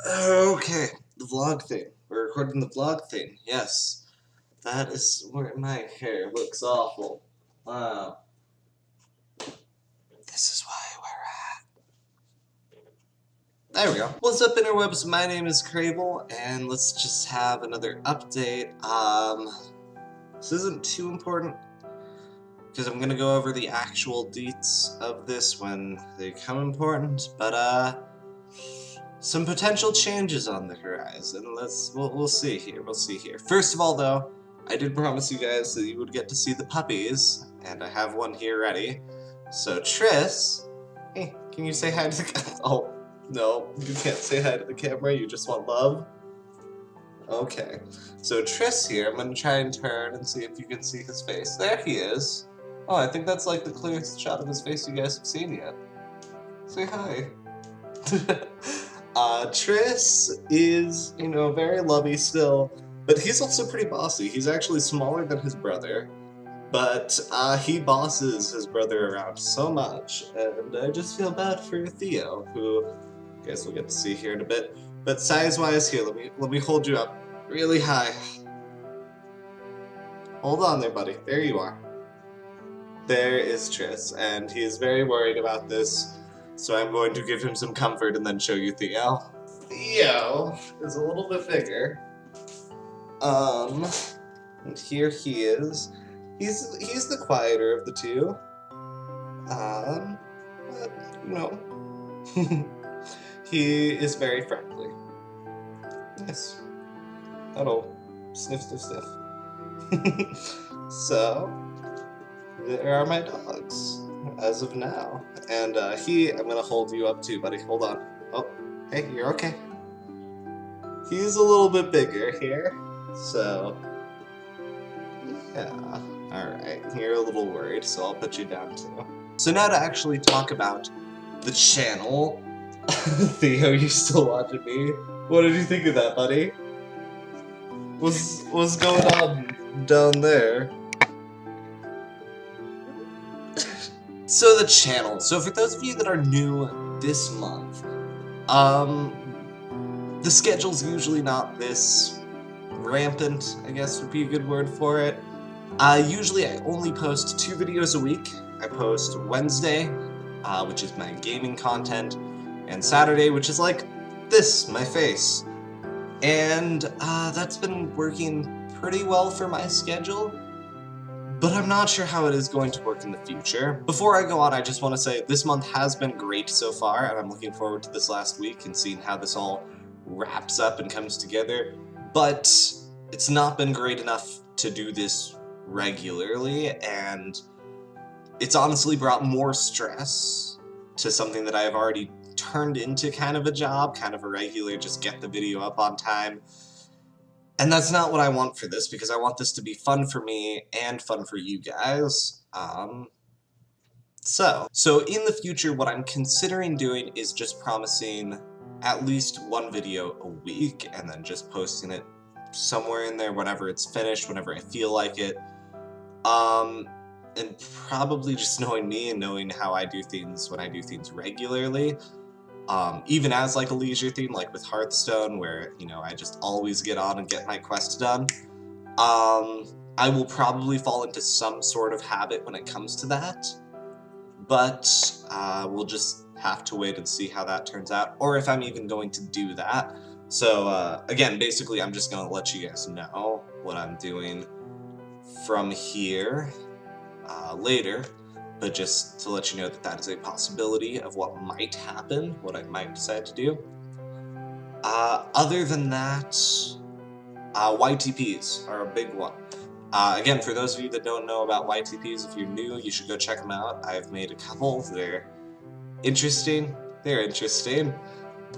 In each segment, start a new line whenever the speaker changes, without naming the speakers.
Okay, the vlog thing. We're recording the vlog thing. Yes, that is where my hair looks awful. Wow. This is why we're at. There we go. What's up, interwebs? My name is Cravol, and let's just have another update. This isn't too important because I'm gonna go over the actual deets of this when they become important. But some potential changes on the horizon. We'll see here. We'll see here. First of all, though, I did promise you guys that you would get to see the puppies, and I have one here ready. So Triss, hey, can you say hi to the? Oh no, you can't say hi to the camera. You just want love. Okay. So Triss here, I'm gonna try and turn and see if you can see his face. There he is. Oh, I think that's like the clearest shot of his face you guys have seen yet. Say hi. Triss is, very lovey still, but he's also pretty bossy. He's actually smaller than his brother, but he bosses his brother around so much, and I just feel bad for Theo, who I guess we'll get to see here in a bit. But size-wise, here, let me hold you up really high. Hold on there, buddy. There you are. There is Triss, and he is very worried about this. So I'm going to give him some comfort and then show you Theo. Theo is a little bit bigger. And here he is. He's the quieter of the two. But, he is very friendly. Yes. That'll sniff, sniff, sniff. So, there are my dogs, as of now. And I'm gonna hold you up too, buddy. Hold on. Oh, hey, you're okay. He's a little bit bigger here, so yeah. Alright, you're a little worried, so I'll put you down too. So now to actually talk about the channel. Theo, you still watching me? What did you think of that, buddy? What's going on down there? So the channel. So for those of you that are new this month, the schedule's usually not this rampant, I guess would be a good word for it. Usually I only post 2 videos a week. I post Wednesday, which is my gaming content, and Saturday, which is like this, my face. And that's been working pretty well for my schedule. But I'm not sure how it is going to work in the future. Before I go on, I just want to say this month has been great so far, and I'm looking forward to this last week and seeing how this all wraps up and comes together. But it's not been great enough to do this regularly, and it's honestly brought more stress to something that I have already turned into kind of a job, kind of a regular, just get the video up on time. And that's not what I want for this, because I want this to be fun for me and fun for you guys. So in the future, what I'm considering doing is just promising at least 1 video a week, and then just posting it somewhere in there whenever it's finished, whenever I feel like it. And probably just knowing me and knowing how I do things when I do things regularly. Even as like a leisure thing, like with Hearthstone, where, I just always get on and get my quest done. I will probably fall into some sort of habit when it comes to that, but we'll just have to wait and see how that turns out, or if I'm even going to do that. So, again, basically I'm just going to let you guys know what I'm doing from here later. But just to let you know that that is a possibility of what might happen, what I might decide to do. Other than that, YTPs are a big one. Again, for those of you that don't know about YTPs, if you're new, you should go check them out. I've made a couple. They're interesting.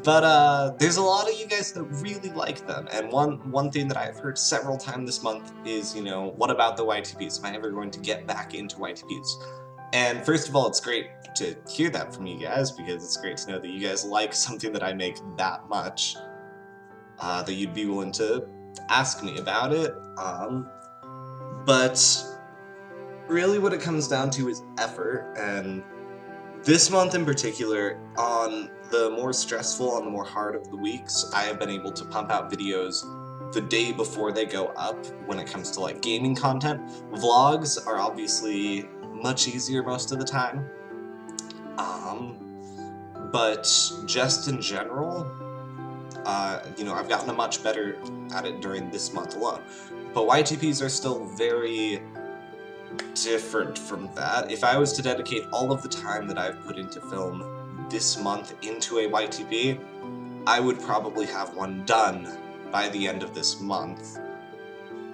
But there's a lot of you guys that really like them, and one thing that I've heard several times this month is, what about the YTPs? Am I ever going to get back into YTPs? And first of all, it's great to hear that from you guys, because it's great to know that you guys like something that I make that much, that you'd be willing to ask me about it. But really what it comes down to is effort, and this month in particular, on the more stressful and the more hard of the weeks, I have been able to pump out videos the day before they go up when it comes to like gaming content. Vlogs are obviously much easier most of the time. But just in general, I've gotten much better at it during this month alone. But YTPs are still very different from that. If I was to dedicate all of the time that I've put into film this month into a YTP, I would probably have one done by the end of this month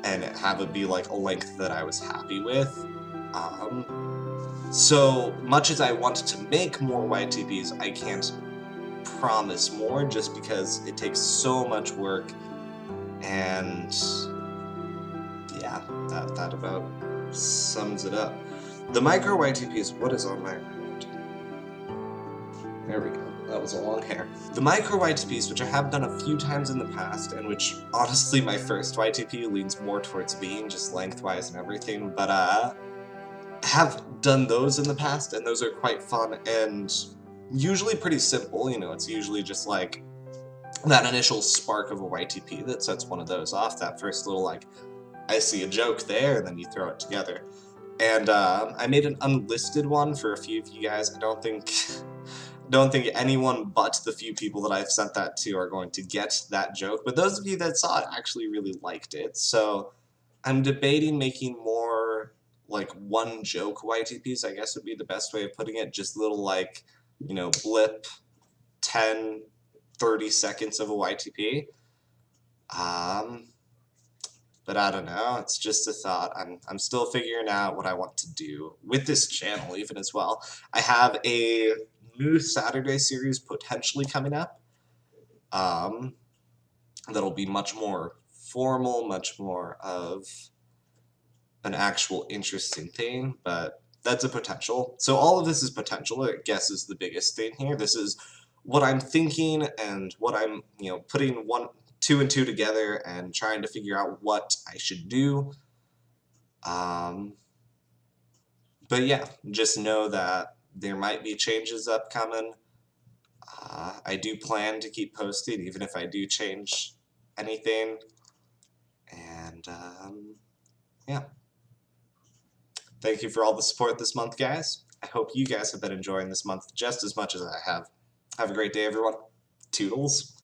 and have it be like a length that I was happy with. So much as I want to make more YTPs, I can't promise more just because it takes so much work, and yeah, that about sums it up. The micro YTPs, what is on my remote? There we go. That was a long hair. The micro YTPs, which I have done a few times in the past, and which honestly my first YTP leans more towards being just lengthwise and everything, but have done those in the past, and those are quite fun and usually pretty simple. It's usually just like that initial spark of a YTP that sets one of those off, that first little like, I see a joke there, and then you throw it together. And I made an unlisted one for a few of you guys. I don't think anyone but the few people that I've sent that to are going to get that joke, but those of you that saw it actually really liked it, so I'm debating making more like one joke YTPs, I guess would be the best way of putting it, just little like, blip, 10, 30 seconds of a YTP. But I don't know, it's just a thought. I'm still figuring out what I want to do with this channel even as well. I have a new Saturday series potentially coming up. That'll be much more formal, much more of an actual interesting thing, but that's a potential. So all of this is potential, I guess, is the biggest thing here. This is what I'm thinking and what I'm, putting two and two together and trying to figure out what I should do. But yeah, just know that there might be changes upcoming. I do plan to keep posting even if I do change anything. And yeah. Thank you for all the support this month, guys. I hope you guys have been enjoying this month just as much as I have. Have a great day, everyone. Toodles.